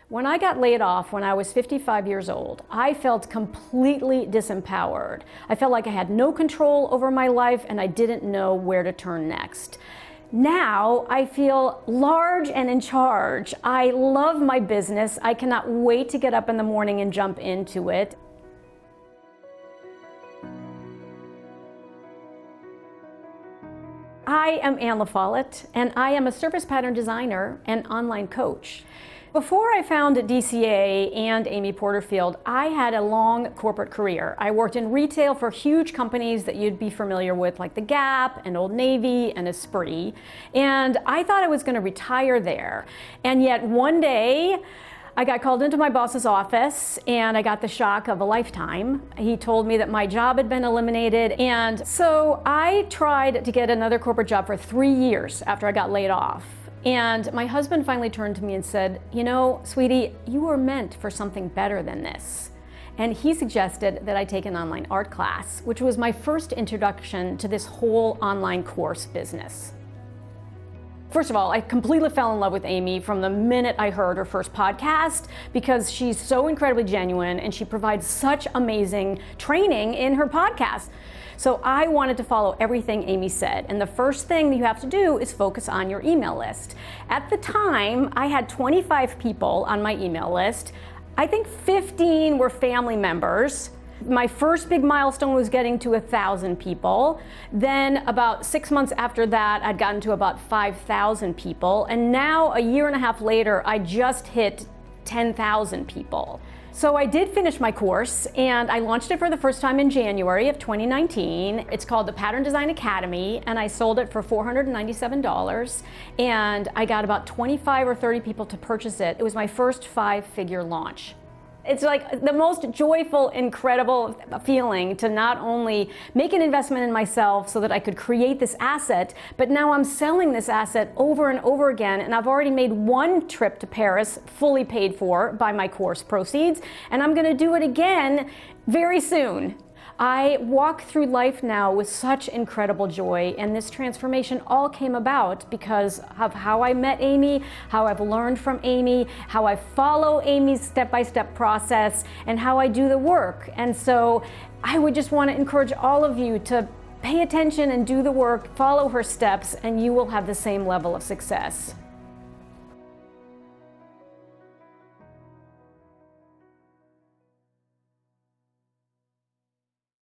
When I got laid off when I was 55 years old, I felt completely disempowered. I felt like I had no control over my life and I didn't know where to turn next. Now I feel large and in charge. I love my business. I cannot wait to get up in the morning and jump into it. I am Anne Follette, and I am a service pattern designer and online coach. Before I found DCA and Amy Porterfield, I had a long corporate career. I worked in retail for huge companies that you'd be familiar with, like the Gap and Old Navy and Esprit, and I thought I was going to retire there. And yet one day, I got called into my boss's office and I got the shock of a lifetime. He told me that my job had been eliminated, and so I tried to get another corporate job for 3 years after I got laid off. And my husband finally turned to me and said, "You know, sweetie, you were meant for something better than this." And he suggested that I take an online art class, which was my first introduction to this whole online course business. First of all, I completely fell in love with Amy from the minute I heard her first podcast because she's so incredibly genuine and she provides such amazing training in her podcast. So I wanted to follow everything Amy said. And the first thing that you have to do is focus on your email list. At the time, I had 25 people on my email list. I think 15 were family members. My first big milestone was getting to 1,000 people. Then about 6 months after that, I'd gotten to about 5,000 people. And now, a year and a half later, I just hit 10,000 people. So I did finish my course and I launched it for the first time in January of 2019. It's called the Pattern Design Academy, and I sold it for $497, and I got about 25 or 30 people to purchase it. It was my first 5-figure launch. It's like the most joyful, incredible feeling to not only make an investment in myself so that I could create this asset, but now I'm selling this asset over and over again, and I've already made one trip to Paris fully paid for by my course proceeds, and I'm going to do it again very soon. I walk through life now with such incredible joy, and this transformation all came about because of how I met Amy, how I've learned from Amy, how I follow Amy's step-by-step process, and how I do the work. And so I would just want to encourage all of you to pay attention and do the work, follow her steps, and you will have the same level of success.